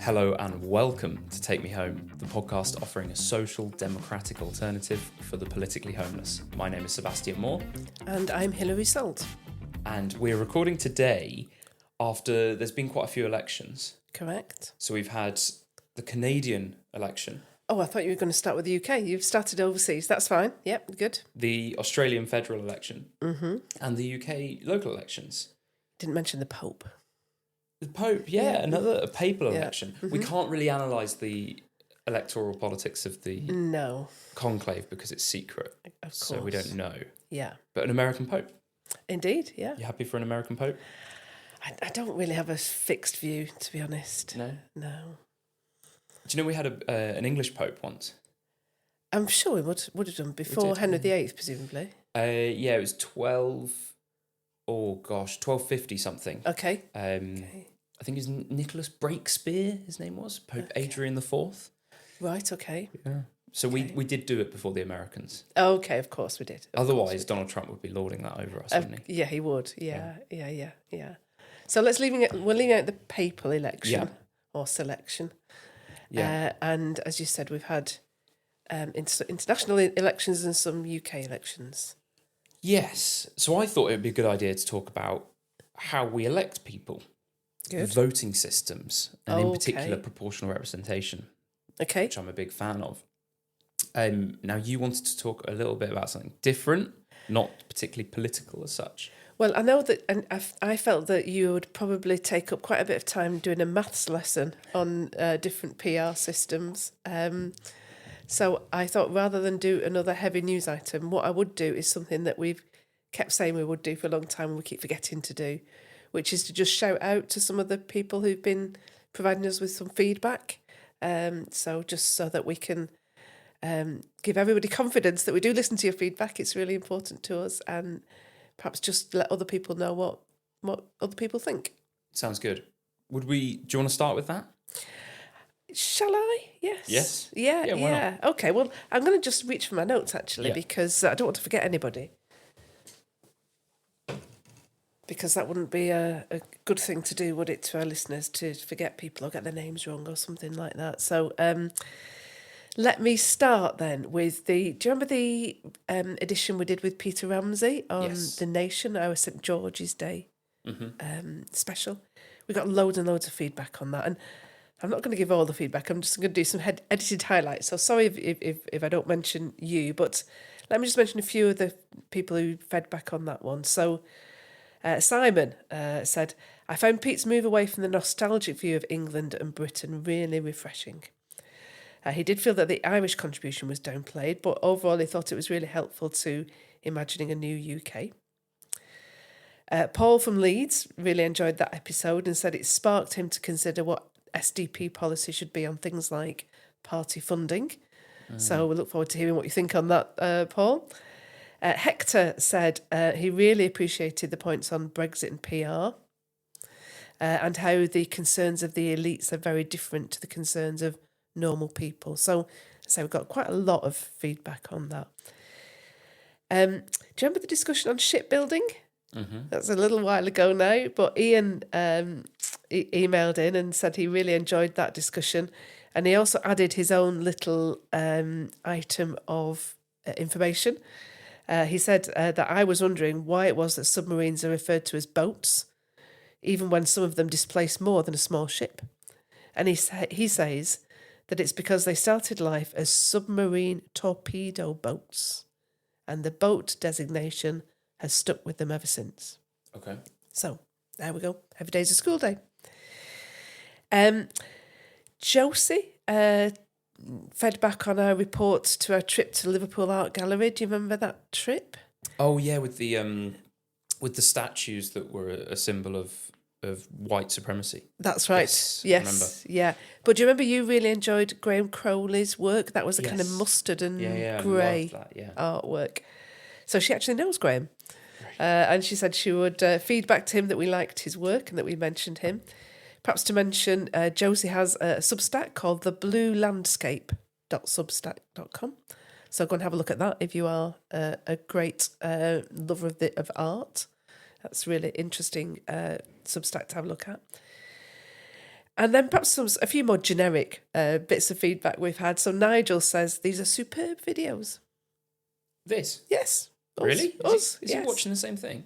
Hello and welcome to Take Me Home, the podcast offering a social democratic alternative for the politically homeless. My name is Sebastian.Moore. And I'm hilary.Salt. And we're recording today after there's been quite a few elections. Correct. So we've had the Canadian election. Oh, I thought you were going to start with the UK. You've started overseas. That's fine. Yep, good. The Australian federal election. And the UK local elections. Didn't mention the Pope. The Pope, another papal election. We can't really analyse the electoral politics of the conclave because it's secret. Of course. So we don't know. Yeah. But an American Pope. Indeed, yeah. You happy for an American Pope? I don't really have a fixed view, to be honest. No? No. Do you know we had an English Pope once? I'm sure we would have done before Henry VIII, presumably. It was 1250 something. Okay. I think it was Nicholas Breakspere, his name was, Pope Adrian IV. Right, okay. Yeah. So we did do it before the Americans. Okay, of course we did. Otherwise, Donald Trump would be lording that over us, wouldn't he? Yeah, he would. Yeah. So we're leaving out the papal election or selection. Yeah. And as you said, we've had international elections and some UK elections. Yes. So I thought it would be a good idea to talk about how we elect people. Good. Voting systems, and in particular proportional representation, which I'm a big fan of. Now, you wanted to talk a little bit about something different, not particularly political as such. Well, I know that, and I felt that you would probably take up quite a bit of time doing a maths lesson on different PR systems. So I thought rather than do another heavy news item, what I would do is something that we've kept saying we would do for a long time and we keep forgetting to do, which is to just shout out to some of the people who've been providing us with some feedback. So just so that we can give everybody confidence that we do listen to your feedback. It's really important to us, and perhaps just let other people know what other people think. Sounds good. Do you want to start with that? Shall I? Yes. Yes? Yeah. Why not? Okay, well, I'm going to just reach for my notes, actually, because I don't want to forget anybody. Because that wouldn't be a good thing to do, would it, to our listeners, to forget people or get their names wrong or something like that. So let me start then with do you remember the edition we did with Peter Ramsey on The Nation, our St. George's Day special? We got loads and loads of feedback on that. And I'm not going to give all the feedback. I'm just going to do some edited highlights. So sorry if I don't mention you, but let me just mention a few of the people who fed back on that one. So Simon said, I found Pete's move away from the nostalgic view of England and Britain really refreshing. He did feel that the Irish contribution was downplayed, but overall he thought it was really helpful to imagining a new UK. Paul from Leeds really enjoyed that episode and said it sparked him to consider what SDP policy should be on things like party funding. So we look forward to hearing what you think on that, Paul. Hector said he really appreciated the points on Brexit and PR and how the concerns of the elites are very different to the concerns of normal people. So we've got quite a lot of feedback on that. Do you remember the discussion on shipbuilding? That's a little while ago now, but Ian emailed in and said he really enjoyed that discussion, and he also added his own little item of information. He said that I was wondering why it was that submarines are referred to as boats, even when some of them displace more than a small ship. And he says that it's because they started life as submarine torpedo boats, and the boat designation has stuck with them ever since. Okay. So there we go. Every day's a school day. Josie fed back on our report to our trip to Liverpool Art Gallery. Do you remember that trip? Oh yeah, with the statues that were a symbol of white supremacy. That's right. Yes. Yeah. But do you remember you really enjoyed Graham Crowley's work? That was a kind of mustard and grey artwork. So she actually knows Graham. And she said she would feed back to him that we liked his work and that we mentioned him. Perhaps to mention, Josie has a Substack called thebluelandscape.substack.com. So go and have a look at that if you are a great lover of art. That's really interesting Substack to have a look at. And then perhaps a few more generic bits of feedback we've had. So Nigel says, these are superb videos. This? Yes. Really? Us, is he watching the same thing?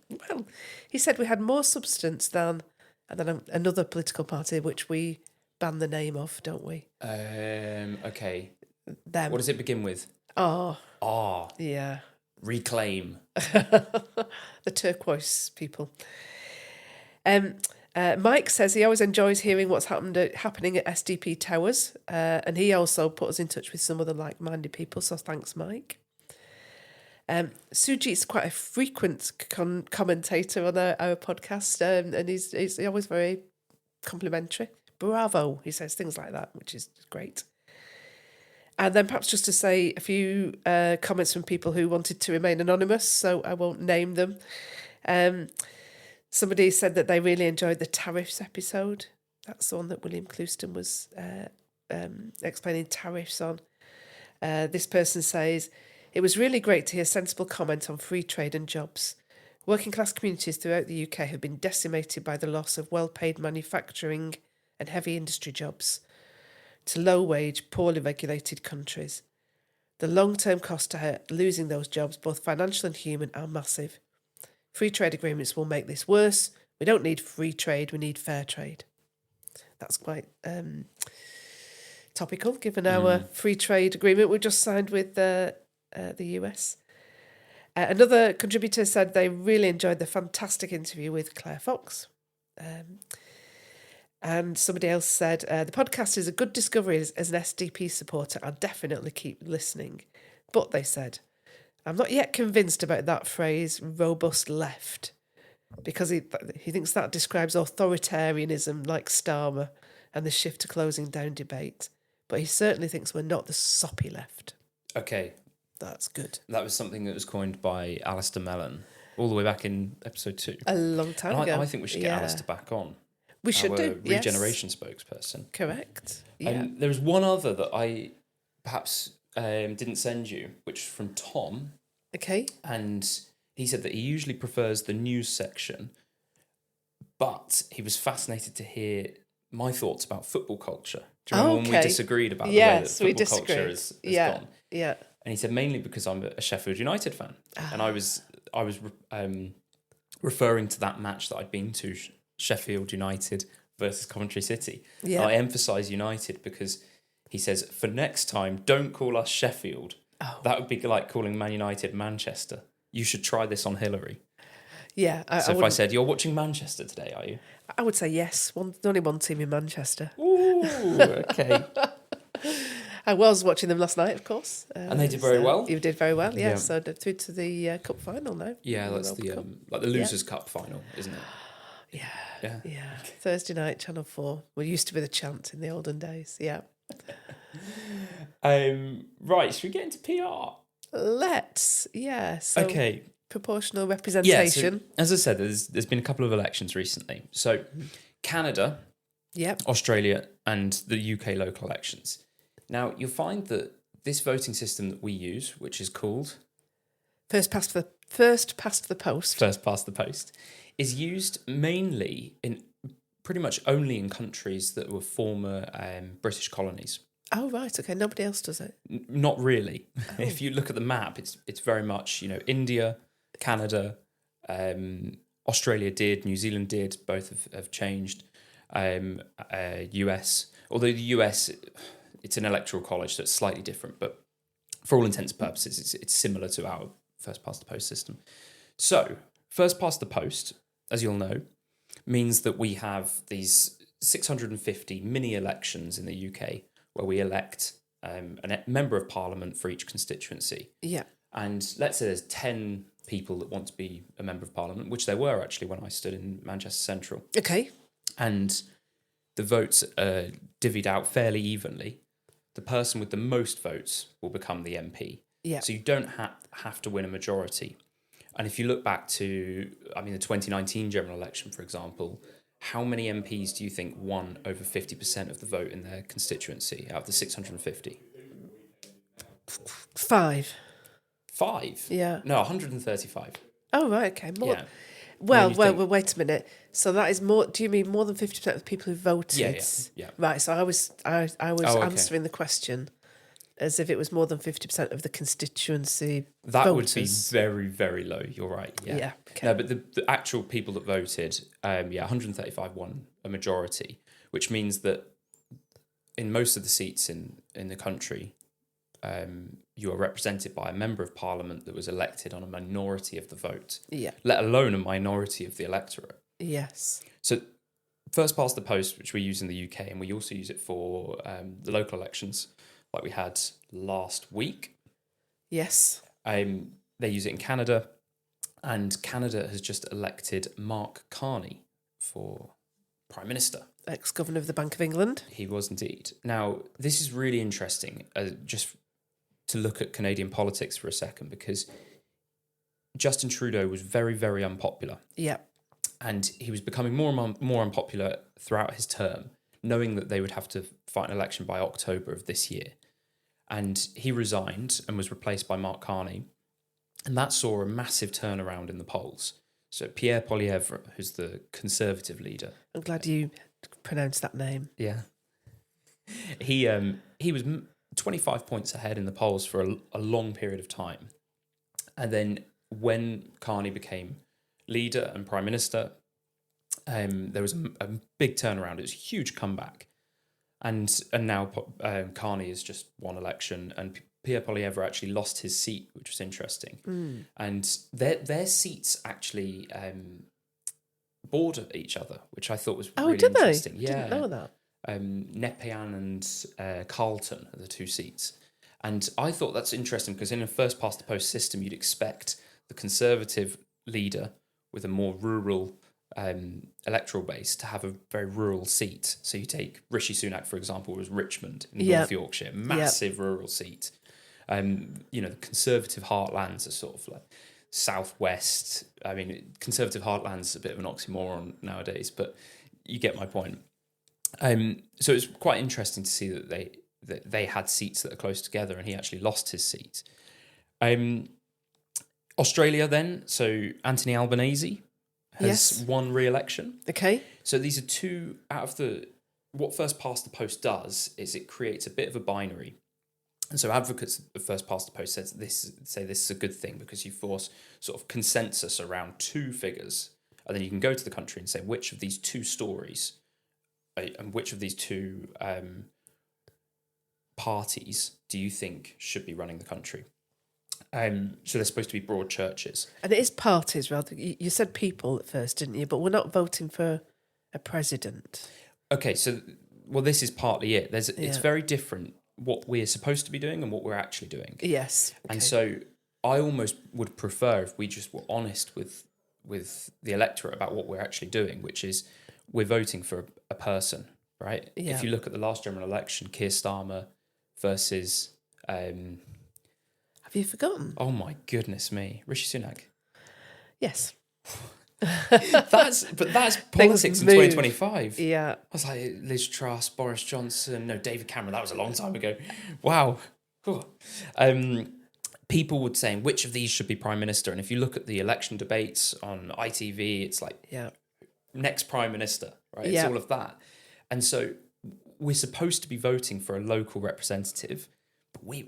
Well, he said we had more substance than another political party, which we ban the name of, don't we? Okay. Them. What does it begin with? Ah. Yeah. Reclaim. The turquoise people. Mike says he always enjoys hearing what's happening at SDP Towers, and he also put us in touch with some other like-minded people, so thanks, Mike. Sujit's quite a frequent commentator on our podcast, and he's always very complimentary. Bravo, he says things like that, which is great. And then perhaps just to say a few comments from people who wanted to remain anonymous, so I won't name them. Somebody said that they really enjoyed the tariffs episode. That's the one that William Clouston was explaining tariffs on. This person says, it was really great to hear sensible comment on free trade and jobs. Working class communities throughout the UK have been decimated by the loss of well-paid manufacturing and heavy industry jobs to low-wage, poorly regulated countries. The long-term cost to losing those jobs, both financial and human, are massive. Free trade agreements will make this worse. We don't need free trade, we need fair trade. That's quite topical, given our free trade agreement we just signed with the US. Another contributor said they really enjoyed the fantastic interview with Claire Fox. And somebody else said, the podcast is a good discovery as an SDP supporter. I'll definitely keep listening. But they said, I'm not yet convinced about that phrase, robust left, because he thinks that describes authoritarianism like Starmer and the shift to closing down debate. But he certainly thinks we're not the soppy left. Okay. That's good. That was something that was coined by Alistair Mellon all the way back in episode 2. A long time ago. I think we should get Alistair back on. We should do, regeneration spokesperson. Correct. Yeah. There was one other that I perhaps didn't send you, which is from Tom. Okay. And he said that he usually prefers the news section, but he was fascinated to hear my thoughts about football culture. Do you remember when we disagreed about the way that football culture is gone? Yeah. And he said mainly because I'm a Sheffield United fan, and I was referring to that match that I'd been to, Sheffield United versus Coventry City. Yeah. I emphasise United because he says, for next time, don't call us Sheffield. Oh. That would be like calling Man United Manchester. You should try this on Hilary. Yeah. If I said, you're watching Manchester today, are you? I would say yes. Only one team in Manchester. Ooh, okay. I was watching them last night, of course. And they did very well? You did very well, yeah. So through to the cup final now. Yeah, that's the Losers' Cup final, isn't it? Yeah. Thursday night, Channel 4. We used to be the chant in the olden days, yeah. Right, should we get into PR? Let's, yeah. So okay. Proportional representation. Yeah, so, as I said, there's been a couple of elections recently. So Canada, Australia, and the UK local elections. Now, you'll find that this voting system that we use, which is called First past the post, is used mainly in pretty much only in countries that were former British colonies. Oh, right. Okay. Nobody else does it. Not really. Oh. If you look at the map, it's very much, India, Canada, Australia did, New Zealand did, both have changed. US, although the US, it's an electoral college, so it's slightly different, but for all intents and purposes, it's similar to our first past the post system. So, first past the post, as you'll know, means that we have these 650 mini elections in the UK where we elect a member of parliament for each constituency. Yeah. And let's say there's 10 people that want to be a member of parliament, which there were actually when I stood in Manchester Central. Okay. And the votes are divvied out fairly evenly. The person with the most votes will become the MP. Yeah. So you don't have to win a majority. And if you look back to, the 2019 general election, for example, how many MPs do you think won over 50% of the vote in their constituency out of the 650? 5. 5? Yeah. No, 135. Oh, right, okay. More. Yeah. Well, wait a minute. So that is more. Do you mean more than 50% of the people who voted? Yeah. Right. So I was answering the question as if it was more than 50% of the constituency. That voters. Would be very, very low. You're right. Yeah. Yeah. Okay. No, but the actual people that voted, 135 won a majority, which means that in most of the seats in the country, you are represented by a member of parliament that was elected on a minority of the vote. Yeah. Let alone a minority of the electorate. Yes. So first past the post, which we use in the UK, and we also use it for the local elections, like we had last week. Yes. They use it in Canada, and Canada has just elected Mark Carney for Prime Minister. Ex-Governor of the Bank of England. He was indeed. Now, this is really interesting, just to look at Canadian politics for a second, because Justin Trudeau was very, very unpopular. Yeah. And he was becoming more and more unpopular throughout his term, knowing that they would have to fight an election by October of this year. And he resigned and was replaced by Mark Carney. And that saw a massive turnaround in the polls. So Pierre Poilievre, who's the Conservative leader. I'm glad you pronounced that name. Yeah. He was 25 points ahead in the polls for a long period of time. And then when Carney became leader and Prime Minister, there was a big turnaround. It was a huge comeback. And now Carney has just won election, and Pierre Poilievre actually lost his seat, which was interesting. Mm. And their seats actually border each other, which I thought was really interesting. Yeah, didn't know that. Nepean and Carleton are the two seats. And I thought that's interesting because in a first past the post system, you'd expect the Conservative leader with a more rural electoral base to have a very rural seat. So you take Rishi Sunak, for example, was Richmond in North Yorkshire, massive rural seat. The Conservative heartlands are sort of like southwest. I mean, Conservative heartlands is a bit of an oxymoron nowadays, but you get my point. So it's quite interesting to see that they had seats that are close together, and he actually lost his seat. Australia then, so Anthony Albanese has won re-election. Okay. So these are two out of what first past the post does is it creates a bit of a binary. And so advocates of first past the post say this is a good thing because you force sort of consensus around two figures, and then you can go to the country and say which of these two stories and which of these two parties do you think should be running the country? So they're supposed to be broad churches. And it is parties, rather. You said people at first, didn't you? But we're not voting for a president. Okay, so, this is partly it. It's very different what we're supposed to be doing and what we're actually doing. Yes. Okay. And so I almost would prefer if we just were honest with the electorate about what we're actually doing, which is we're voting for a person, right? Yeah. If you look at the last general election, Keir Starmer versus... have you forgotten? Oh my goodness me. Rishi Sunak. Yes. that's politics in 2025. Yeah. I was like, Liz Truss, Boris Johnson, David Cameron, that was a long time ago. Wow. People would say, which of these should be Prime Minister? And if you look at the election debates on ITV, it's like, next Prime Minister, right? It's all of that. And so we're supposed to be voting for a local representative, but we're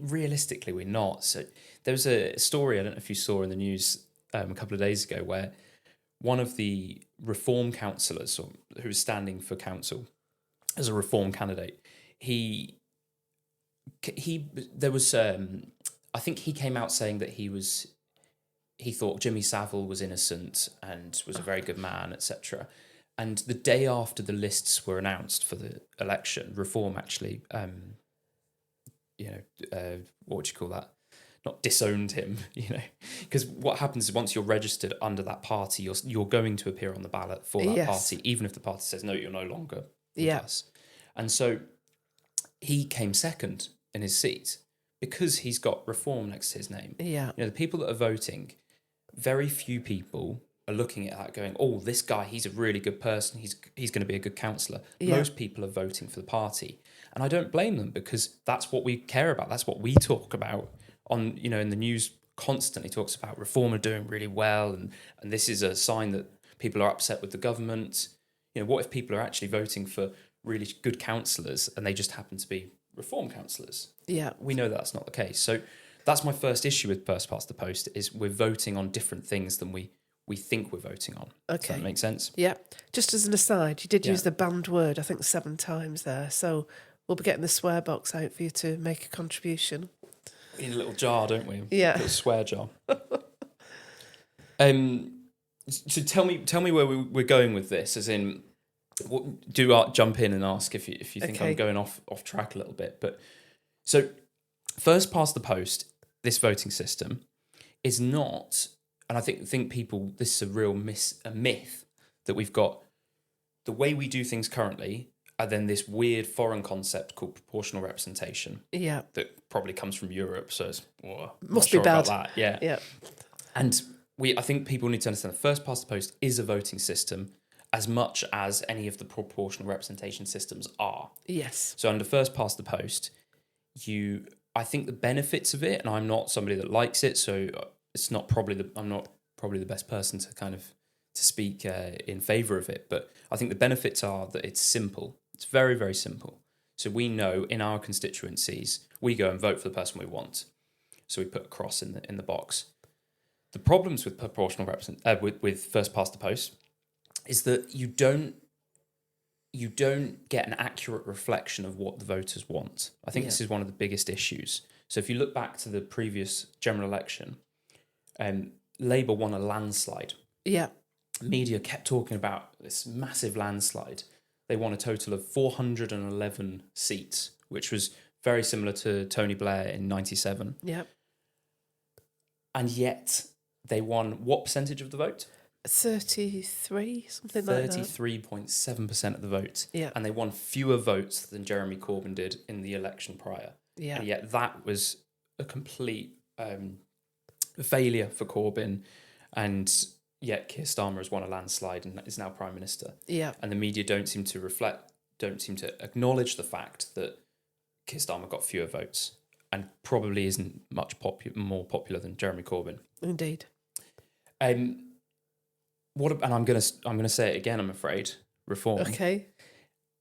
not. So there was a story, I don't know if you saw in the news a couple of days ago, where one of the Reform councillors who was standing for council as a Reform candidate, I think he came out saying that he thought Jimmy Savile was innocent and was a very good man, etc. And the day after the lists were announced for the election, Reform actually, what would you call that? Not disowned him, because what happens is once you're registered under that party, you're going to appear on the ballot for that party, even if the party says no, you're no longer with us. And so he came second in his seat because he's got Reform next to his name. Yeah, the people that are voting, very few people are looking at that going, oh, this guy, he's a really good person. He's going to be a good councillor. Yeah. Most people are voting for the party, and I don't blame them because that's what we care about. That's what we talk about. In the news constantly talks about Reform are doing really well, and this is a sign that People are upset with the government. What if people are actually voting for really good councillors and they just happen to be reform councillors? Yeah. We know that's not the case. So that's my first issue with first past the post, is we're voting on different things than we think we're voting on. Okay. Does that make sense? Yeah. Just as an aside, you did use the banned word, I think 7 times there. So we'll be getting the swear box out for you to make a contribution. We need a little jar, don't we? Yeah. A little swear jar. So tell me where we're going with this, as in, jump in and ask if you think I'm going off track a little bit. But so first past the post, this voting system is not, and I think people, this is a real myth that we've got the way we do things currently, and then this weird foreign concept called proportional representation. Yeah. That probably comes from Europe, so it's must be bad. About that. Yeah. Yeah. And I think people need to understand that first past the post is a voting system as much as any of the proportional representation systems are. Yes. So under first past the post, I think the benefits of it, and I'm not somebody that likes it, so I'm not probably the best person to kind of to speak in favour of it, but I think the benefits are that it's simple. It's very, very simple. So we know in our constituencies, we go and vote for the person we want. So we put a cross in the box. The problems with proportional with first past the post is that you don't get an accurate reflection of what the voters want. I think this is one of the biggest issues. So if you look back to the previous general election, Labour won a landslide. Yeah. Media kept talking about this massive landslide. They won a total of 411 seats, which was very similar to Tony Blair in 97. Yeah. And yet they won what percentage of the vote? 33, something like that. 33.7% of the vote. Yeah. And they won fewer votes than Jeremy Corbyn did in the election prior. Yeah. And yet that was a complete failure for Corbyn. And yet Keir Starmer has won a landslide and is now Prime Minister. Yeah. And the media don't seem to acknowledge the fact that Keir Starmer got fewer votes and probably isn't much more popular than Jeremy Corbyn. Indeed. And I'm gonna say it again, I'm afraid. Reform. Okay.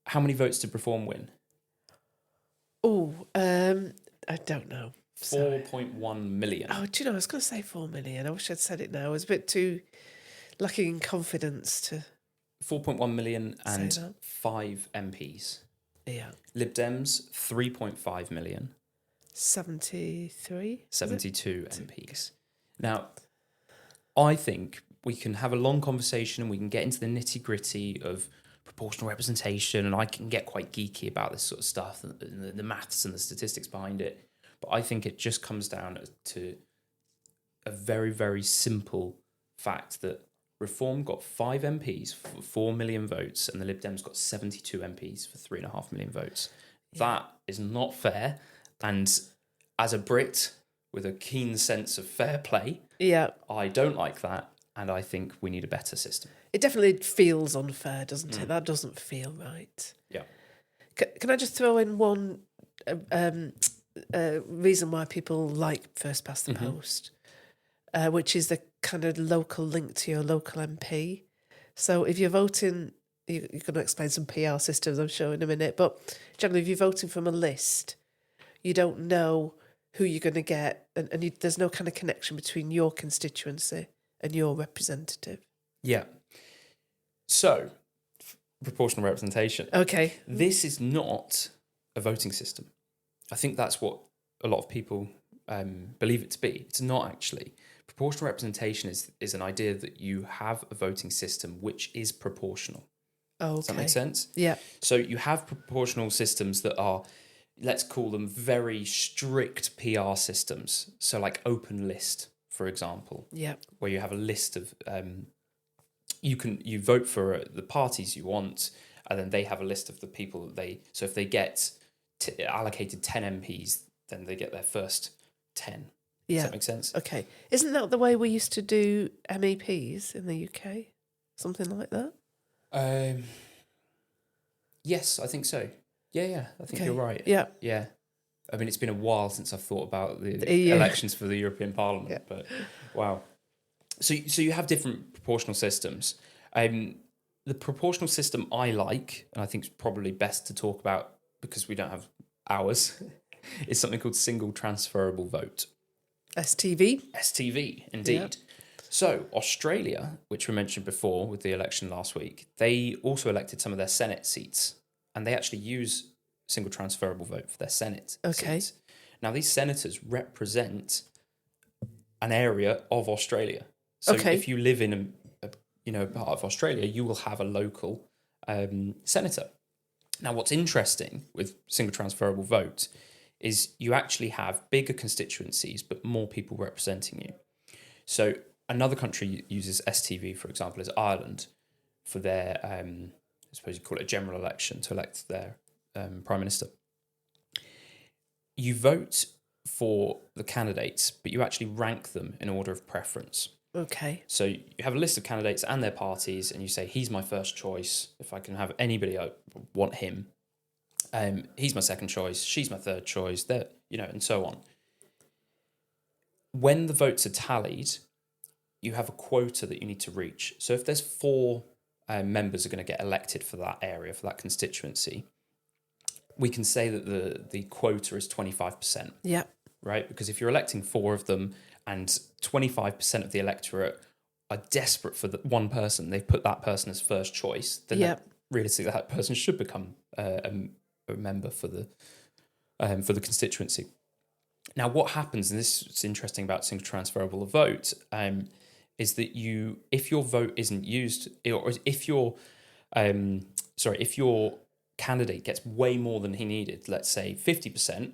How many votes did Reform win? Oh, I don't know. 4.1 million. Oh, do you know, I was going to say 4 million. I wish I'd said it now. I was a bit too lacking in confidence to 4.1 million and 5 MPs. Yeah. Lib Dems, 3.5 million. 73? 72 MPs. Now, I think we can have a long conversation and we can get into the nitty-gritty of proportional representation, and I can get quite geeky about this sort of stuff, and the maths and the statistics behind it. But I think it just comes down to a very, very simple fact that Reform got 5 MPs for 4 million votes and the Lib Dems got 72 MPs for 3.5 million votes. Yeah. That is not fair. And as a Brit with a keen sense of fair play, I don't like that. And I think we need a better system. It definitely feels unfair, doesn't it? That doesn't feel right. Yeah. Can I just throw in one reason why people like first past the post, which is the kind of local link to your local MP. So if you're voting, you're going to explain some PR systems, I'm sure, in a minute, but generally if you're voting from a list, you don't know who you're going to get, and there's no kind of connection between your constituency and your representative. Yeah. So, proportional representation. Okay. This is not a voting system. I think that's what a lot of people believe it to be. It's not actually. Proportional representation is an idea that you have a voting system which is proportional. Oh, okay. Does that make sense? Yeah. So you have proportional systems that are, let's call them very strict PR systems. So like open list, for example. Yeah. Where you have a list of, you vote for the parties you want, and then they have a list of the people that so if they get allocated 10 MPs, then they get their first 10. Yeah. Does that make sense? Okay. Isn't that the way we used to do MEPs in the UK? Something like that? Yes, I think so. Yeah, I think you're right. Yeah. Yeah. I mean, it's been a while since I've thought about the elections for the European Parliament, but wow. So you have different proportional systems, The proportional system I like, and I think it's probably best to talk about because we don't have hours, is something called single transferable vote. STV? STV, indeed. Yep. So Australia, which we mentioned before with the election last week, they also elected some of their Senate seats, and they actually use single transferable vote for their Senate seats. Now, these senators represent an area of Australia. So if you live in a part of Australia, you will have a local senator. Now, what's interesting with single transferable vote is you actually have bigger constituencies, but more people representing you. So another country uses STV, for example, is Ireland for their, I suppose you call it a general election to elect their prime minister. You vote for the candidates, but you actually rank them in order of preference. Okay. So you have a list of candidates and their parties, and you say, he's my first choice. If I can have anybody, I want him. He's my second choice. She's my third choice. And so on. When the votes are tallied, you have a quota that you need to reach. So if there's 4 members are going to get elected for that area, for that constituency, we can say that the quota is 25%. Yeah. Right? Because if you're electing 4 of them and 25% of the electorate are desperate for one person, they've put that person as first choice, then realistically that person should become a member for the constituency. Now, what happens, and this is interesting about single transferable vote, is that if your vote isn't used, or if your candidate gets way more than he needed, let's say 50%,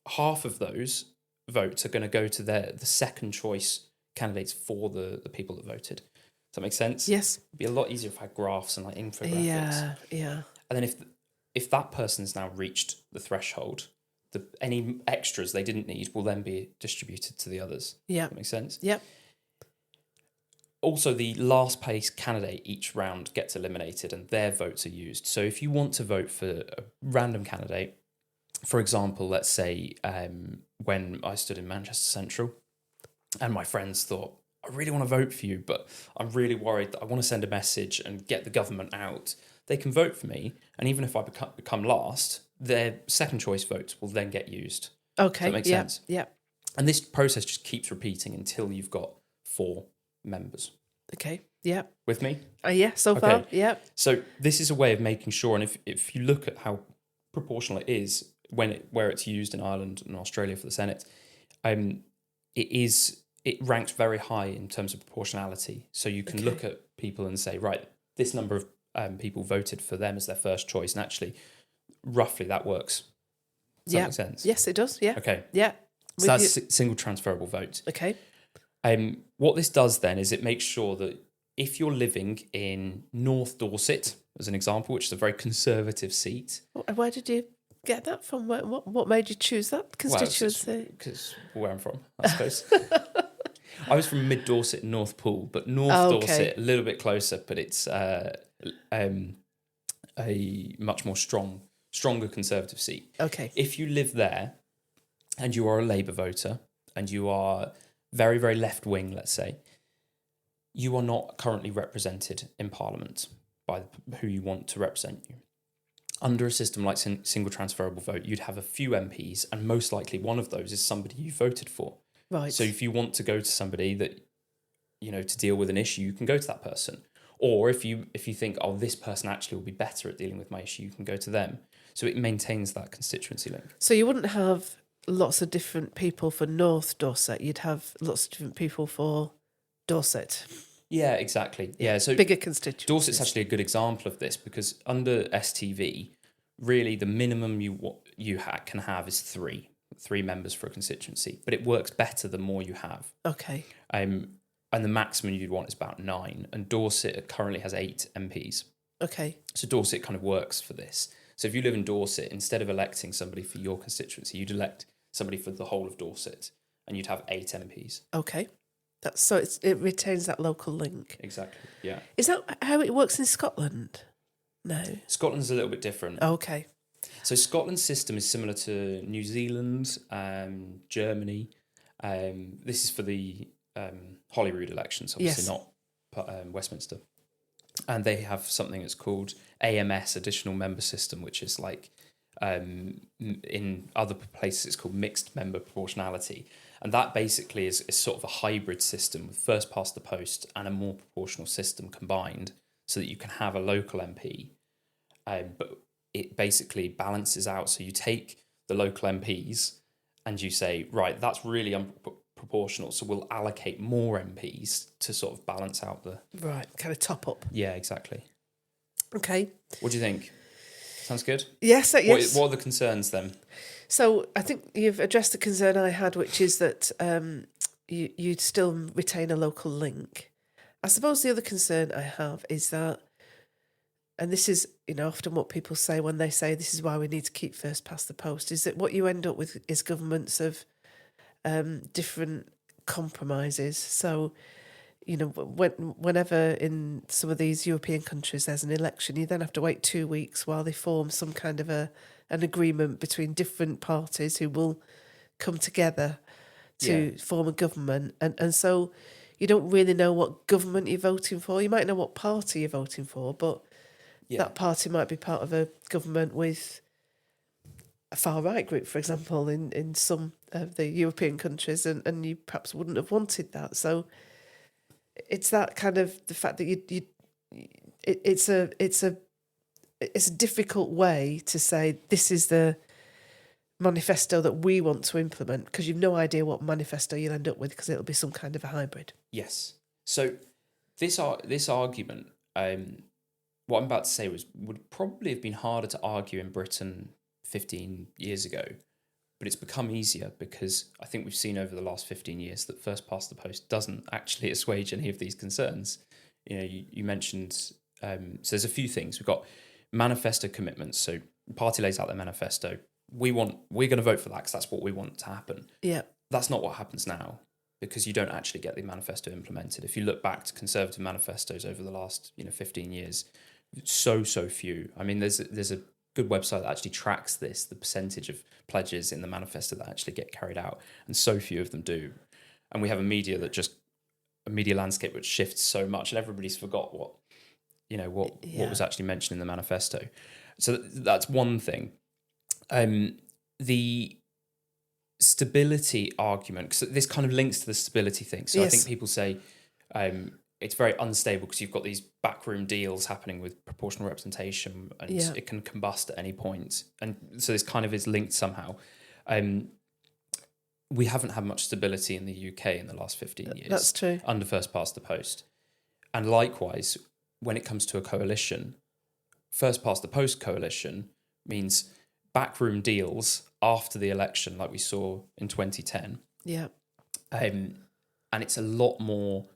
half of those votes are going to go to the second choice candidates for the people that voted. Does that make sense? Yes. It'd be a lot easier if I had graphs and like infographics. Yeah. And then if that person's now reached the threshold, any extras they didn't need will then be distributed to the others. Yeah. Does that make sense? Yeah. Also, the last place candidate each round gets eliminated and their votes are used. So if you want to vote for a random candidate, for example, let's say when I stood in Manchester Central and my friends thought, I really want to vote for you, but I'm really worried that I want to send a message and get the government out. They can vote for me, and even if I become last, their second choice votes will then get used. Okay. Does that make sense? Yeah. And this process just keeps repeating until you've got 4 members. Okay. Yeah. With me? Yeah, so far. Yeah. So this is a way of making sure, and if you look at how proportional it is where it's used in Ireland and Australia for the Senate, it ranks very high in terms of proportionality. So you can look at people and say, right, this number of people voted for them as their first choice, and actually, roughly that works. Does that make sense? Yes, it does. Yeah. Okay. Yeah. So that's single transferable vote. Okay. What this does then is it makes sure that if you're living in North Dorset, as an example, which is a very conservative seat. Where did you get that from? What made you choose that constituency? Because where I'm from, I suppose. I was from Mid Dorset, North Pool, but North Dorset, a little bit closer, but it's a much more stronger conservative seat. Okay. If you live there and you are a Labour voter and you are very, very left wing, let's say, you are not currently represented in Parliament by who you want to represent you. Under a system like single transferable vote, you'd have a few MPs, and most likely one of those is somebody you voted for. Right. So if you want to go to somebody that, to deal with an issue, you can go to that person. Or if you think, oh, this person actually will be better at dealing with my issue, you can go to them. So it maintains that constituency link. So you wouldn't have lots of different people for North Dorset. You'd have lots of different people for Dorset. Yeah, exactly. Yeah, so bigger constituencies. Dorset's actually a good example of this because under STV, really the minimum you can have is 3 members for a constituency, but it works better the more you have. Okay. And the maximum you'd want is about 9, and Dorset currently has 8 MPs. Okay. So Dorset kind of works for this. So if you live in Dorset, instead of electing somebody for your constituency, you'd elect somebody for the whole of Dorset, and you'd have 8 MPs. Okay. It retains that local link. Exactly, yeah. Is that how it works in Scotland? No. Scotland's a little bit different. Okay. So Scotland's system is similar to New Zealand, Germany. This is for the Holyrood elections, obviously not Westminster, and they have something that's called AMS, Additional Member System, which is like in other places it's called Mixed Member Proportionality, and that basically is sort of a hybrid system with first past the post and a more proportional system combined, so that you can have a local MP, but it basically balances out. So you take the local MPs and you say, right, that's really proportional, so we'll allocate more MPs to sort of balance out the... Right, kind of top up. Yeah, exactly. Okay. What do you think? Sounds good? Yes, yes. What are the concerns then? So I think you've addressed the concern I had, which is that you'd still retain a local link. I suppose the other concern I have is that, and this is, often what people say when they say this is why we need to keep first past the post, is that what you end up with is governments of different compromises. So, whenever in some of these European countries there's an election, you then have to wait 2 weeks while they form some kind of an agreement between different parties who will come together to form a government. And so you don't really know what government you're voting for. You might know what party you're voting for, but that party might be part of a government with a far-right group, for example, in some of the European countries, and you perhaps wouldn't have wanted that. So it's that kind of the fact that it's a difficult way to say this is the manifesto that we want to implement, because you've no idea what manifesto you'll end up with, because it'll be some kind of a hybrid. Yes. So this argument, what I'm about to say would probably have been harder to argue in Britain 15 years ago, but it's become easier because I think we've seen over the last 15 years that first past the post doesn't actually assuage any of these concerns. You mentioned, so there's a few things. We've got manifesto commitments. So the party lays out their manifesto. We're going to vote for that because that's what we want to happen. Yeah. That's not what happens now, because you don't actually get the manifesto implemented. If you look back to Conservative manifestos over the last 15 years, so few. I mean, there's a good website that actually tracks this, the percentage of pledges in the manifesto that actually get carried out, and so few of them do. And we have a media landscape which shifts so much, and everybody's forgot what was actually mentioned in the manifesto. So that's one thing. The stability argument, because this kind of links to the stability thing. So yes. I think people say it's very unstable because you've got these backroom deals happening with proportional representation, and it can combust at any point. And so this kind of is linked somehow. We haven't had much stability in the UK in the last 15 years. That's true. Under first past the post. And likewise, when it comes to a coalition, first past the post coalition means backroom deals after the election, like we saw in 2010. Yeah. And it's a lot more...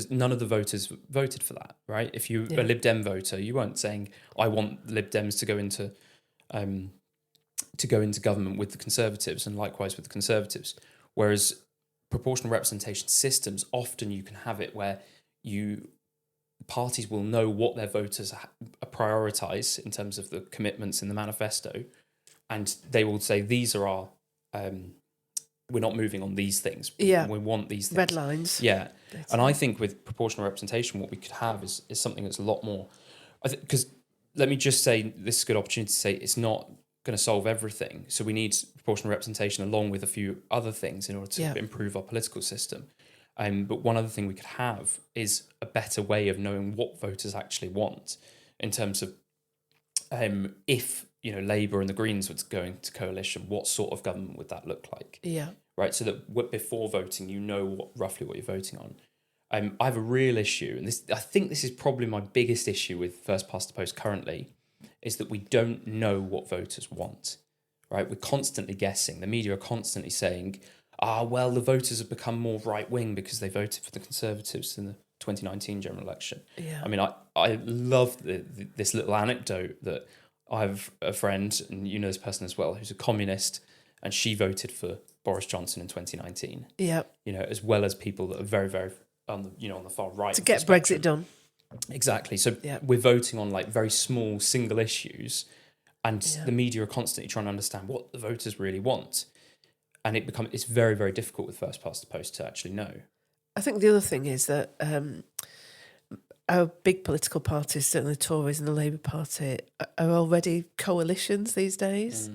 none of the voters voted for that, right? If you're a Lib Dem voter, you weren't saying, I want Lib Dems to go into government with the Conservatives, and likewise with the Conservatives. Whereas proportional representation systems, often you can have it where parties will know what their voters prioritise in terms of the commitments in the manifesto, and they will say, these are our... we're not moving on these things. Yeah. We want these things. Red lines. Yeah. And I think with proportional representation, what we could have is something that's a lot more... Because let me just say, this is a good opportunity to say it's not going to solve everything. So we need proportional representation along with a few other things in order to improve our political system. But one other thing we could have is a better way of knowing what voters actually want in terms of if Labour and the Greens were going to coalition, what sort of government would that look like? Yeah. Right, so that before voting, you know roughly what you're voting on. I have a real issue, and I think this is probably my biggest issue with first past the post currently, is that we don't know what voters want. Right, we're constantly guessing. The media are constantly saying, well, the voters have become more right wing because they voted for the Conservatives in the 2019 general election. Yeah. I mean, I love this little anecdote that I have a friend, and you know this person as well, who's a communist, and she voted for Boris Johnson in 2019. Yeah. As well as people that are very, very on the far right. To get Brexit done. Exactly. So we're voting on like very small single issues, and the media are constantly trying to understand what the voters really want. And it's very, very difficult with first past the post to actually know. I think the other thing is that our big political parties, certainly the Tories and the Labour Party, are already coalitions these days.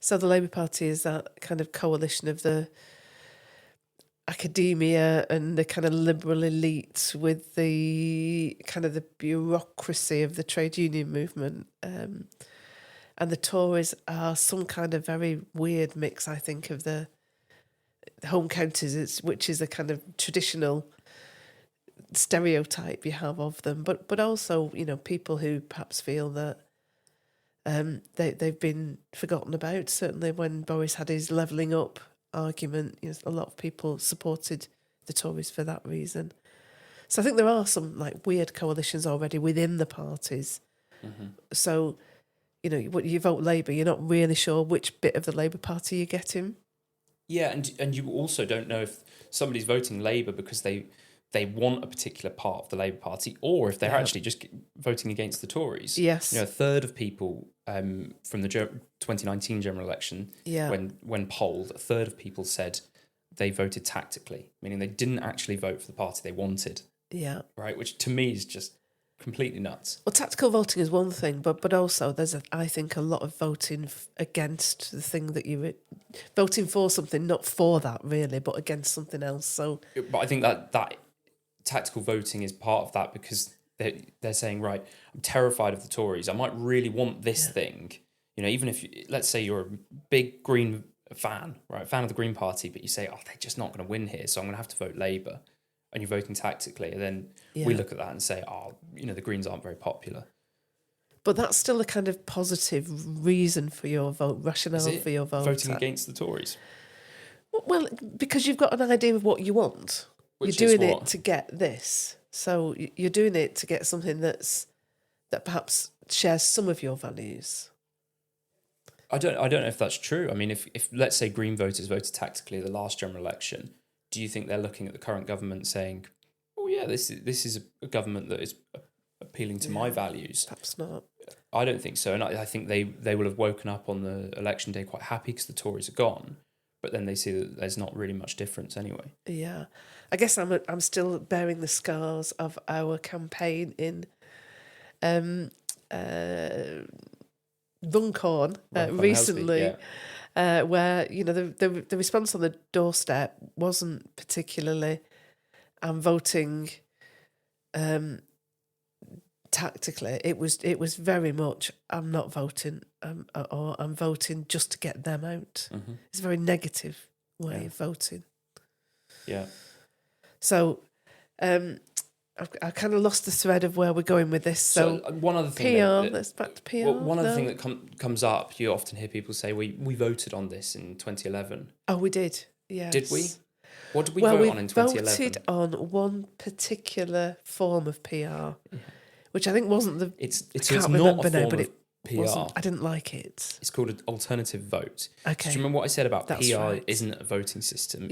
So the Labour Party is that kind of coalition of the academia and the kind of liberal elite with the kind of the bureaucracy of the trade union movement. And the Tories are some kind of very weird mix, I think, of the home counties, which is a kind of traditional stereotype you have of them, but also, you know, people who perhaps feel that they've been forgotten about. Certainly when Boris had his levelling up argument, you know, a lot of people supported the Tories for that reason. So I think there are some like weird coalitions already within the parties. So, you know, when you vote Labour, you're not really sure which bit of the Labour Party you're getting. Yeah, and you also don't know if somebody's voting Labour because they want a particular part of the Labour Party, or if they're actually just voting against the Tories. Yes. You know, a third of people from the 2019 general election, when polled, a third of people said they voted tactically, meaning they didn't actually vote for the party they wanted. Yeah. Right, which to me is just completely nuts. Well, tactical voting is one thing, but also there's, I think, a lot of voting against the thing that you voting for something, not for that really, but against something else. So, but I think that tactical voting is part of that, because they're saying, right, I'm terrified of the Tories. I might really want this thing. You know, even if let's say you're a big Green fan, right, fan of the Green Party, but you say, oh, they're just not going to win here, so I'm going to have to vote Labour. And you're voting tactically, and then we look at that and say, oh, you know, the Greens aren't very popular. But that's still a kind of positive reason for your vote, rationale for your vote. Voting against the Tories? Well, because you've got an idea of what you want. Which you're doing it to get this. So you're doing it to get something that perhaps shares some of your values. I don't know if that's true. I mean, if let's say Green voters voted tactically at the last general election, do you think they're looking at the current government saying, "Oh yeah, this is a government that is appealing to my values"? Perhaps not. I don't think so, and I think they will have woken up on the election day quite happy because the Tories are gone, but then they see that there's not really much difference anyway. Yeah, I guess I'm still bearing the scars of our campaign in Runcorn recently. Helsby, where, you know, the response on the doorstep wasn't particularly I'm voting tactically. It was very much I'm not voting or I'm voting just to get them out. It's a very negative way of voting. Yeah. So I kind of lost the thread of where we're going with this. So one other thing, PR. Let's back to PR. Well, one other thing that comes up, you often hear people say, "We voted on this in 2011." Oh, we did. Yes. Did we? What did we vote on in 2011? We voted on one particular form of PR, which I think wasn't the. It's not a form of PR. I didn't like it. It's called an alternative vote. Okay. Do you remember what I said about That's PR right. isn't a voting system?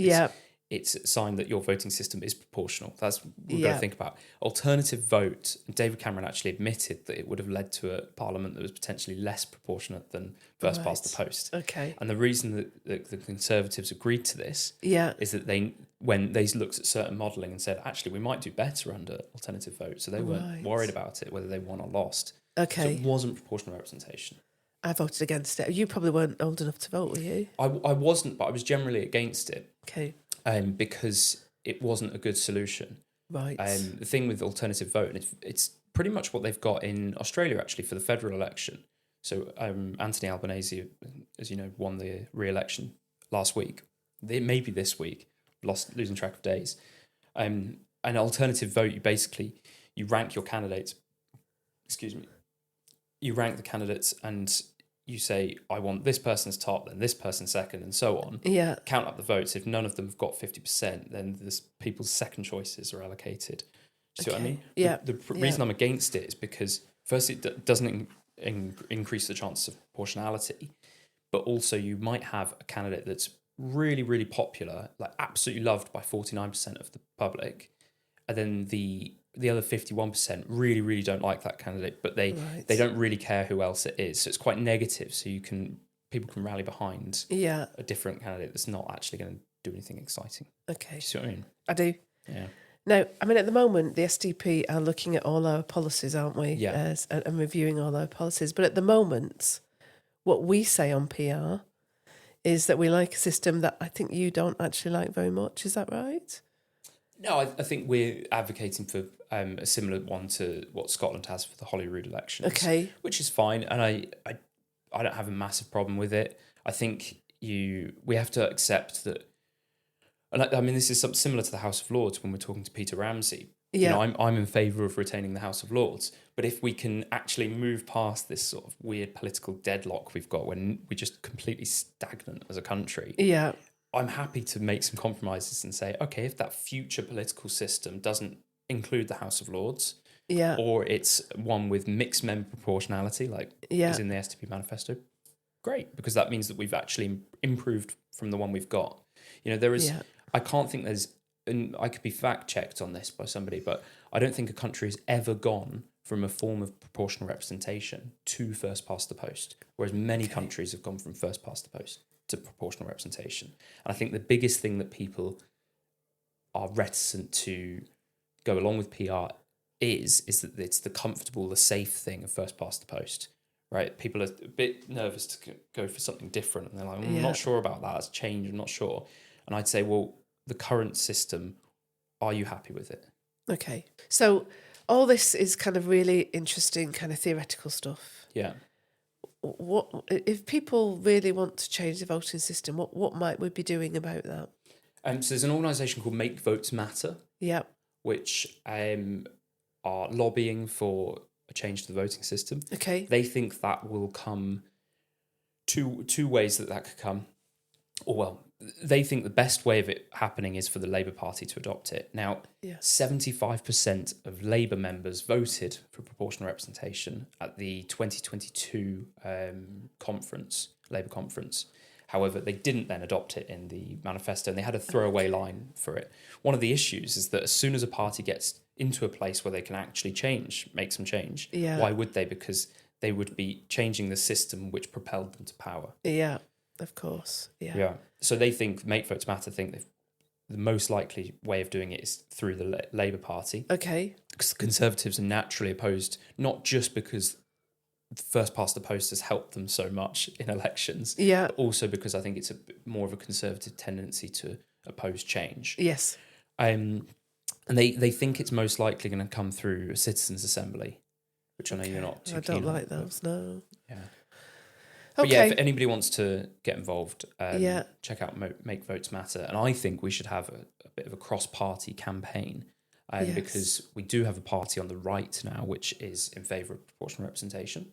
It's a sign that your voting system is proportional. That's what we've got to think about. Alternative vote, David Cameron actually admitted that it would have led to a parliament that was potentially less proportionate than first past the post. Okay. And the reason that the Conservatives agreed to this is that when they looked at certain modelling and said, actually, we might do better under alternative vote. So they weren't worried about it, whether they won or lost. Okay. So it wasn't proportional representation. I voted against it. You probably weren't old enough to vote, were you? I wasn't, but I was generally against it. Okay. Because it wasn't a good solution. Right. The thing with alternative vote, and it's pretty much what they've got in Australia, actually, for the federal election. So Anthony Albanese, as you know, won the re-election last week. Maybe this week, losing track of days. An alternative vote, you rank your candidates. Excuse me. You rank the candidates and you say, I want this person's top, then this person second, and so on. Yeah. Count up the votes. If none of them have got 50%, then people's second choices are allocated. Do you see what I mean? Yeah. The reason I'm against it is because, first, it doesn't increase the chance of proportionality, but also you might have a candidate that's really, really popular, like absolutely loved by 49% of the public, and then the other 51% really, really don't like that candidate, but they don't really care who else it is. So it's quite negative. So people can rally behind a different candidate that's not actually going to do anything exciting. Okay. Do you see what I mean? I do. Yeah. Now, I mean, at the moment, the SDP are looking at all our policies, aren't we? Yeah. And reviewing all our policies. But at the moment, what we say on PR is that we like a system that I think you don't actually like very much. Is that right? No, I think we're advocating for a similar one to what Scotland has for the Holyrood elections. Okay. Which is fine. And I don't have a massive problem with it. I think we have to accept that. And I mean, this is something similar to the House of Lords when we're talking to Peter Ramsey. Yeah. I'm in favour of retaining the House of Lords. But if we can actually move past this sort of weird political deadlock we've got when we're just completely stagnant as a country, Yeah. I'm happy to make some compromises and say, okay, if that future political system doesn't include the House of Lords, or it's one with mixed member proportionality, like is in the SDP manifesto, great, because that means that we've actually improved from the one we've got. There is, I can't think there's, and I could be fact checked on this by somebody, but I don't think a country has ever gone from a form of proportional representation to first past the post, whereas many countries have gone from first past the post to proportional representation. And I think the biggest thing that people are reticent to go along with PR is that it's the comfortable, the safe thing of first past the post, right? People are a bit nervous to go for something different, and they're like, I'm not sure about that, it's changed, I'm not sure. And I'd say, well, the current system, are you happy with it? Okay. So all this is kind of really interesting, kind of theoretical stuff. Yeah. What if people really want to change the voting system? What might we be doing about that? So there's an organisation called Make Votes Matter. Yeah. Which are lobbying for a change to the voting system. Okay. They think that will come two ways that could come. Or well, they think the best way of it happening is for the Labour Party to adopt it. Now, 75% of Labour members voted for proportional representation at the 2022 Labour conference. However, they didn't then adopt it in the manifesto, and they had a throwaway line for it. One of the issues is that as soon as a party gets into a place where they can actually make some change, why would they? Because they would be changing the system which propelled them to power. Yeah, of course. Yeah. So they think, Make Votes Matter, think the most likely way of doing it is through the Labour Party. Okay. Because the Conservatives are naturally opposed, not just because first past the post has helped them so much in elections, but also because I think it's more of a conservative tendency to oppose change. Yes. And they think it's most likely going to come through a citizens' assembly, which I know you're not too keen on. I don't like those, no. Yeah. But if anybody wants to get involved, check out Make Votes Matter. And I think we should have a bit of a cross-party campaign because we do have a party on the right now which is in favour of proportional representation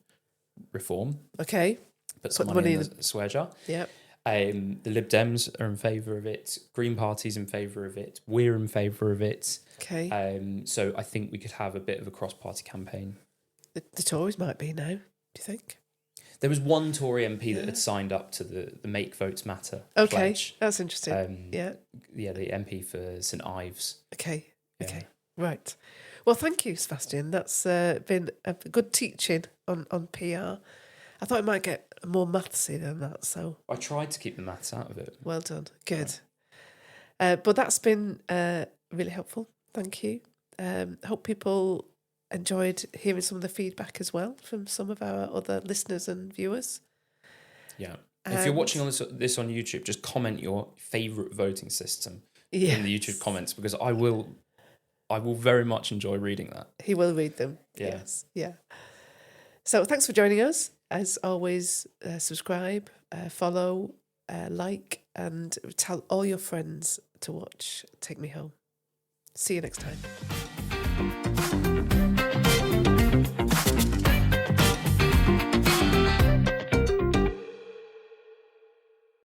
reform. Okay. Put some money in the swear jar. Yeah. The Lib Dems are in favour of it. Green Party's in favour of it. We're in favour of it. Okay. So I think we could have a bit of a cross-party campaign. The Tories might be now, do you think? There was one Tory MP that had signed up to the Make Votes Matter pledge. That's interesting. The MP for St Ives. Okay. Right. Well, thank you, Sebastian. That's been a good teaching on PR. I thought it might get more mathsy than that, so... I tried to keep the maths out of it. Well done. Good. But that's been really helpful. Thank you. Hope people enjoyed hearing some of the feedback as well from some of our other listeners and viewers. Yeah. If you're watching this on YouTube, just comment your favourite voting system in the YouTube comments, because I will very much enjoy reading that. He will read them. Yeah. Yes. Yeah. So thanks for joining us. As always, subscribe, follow, like, and tell all your friends to watch Take Me Home. See you next time.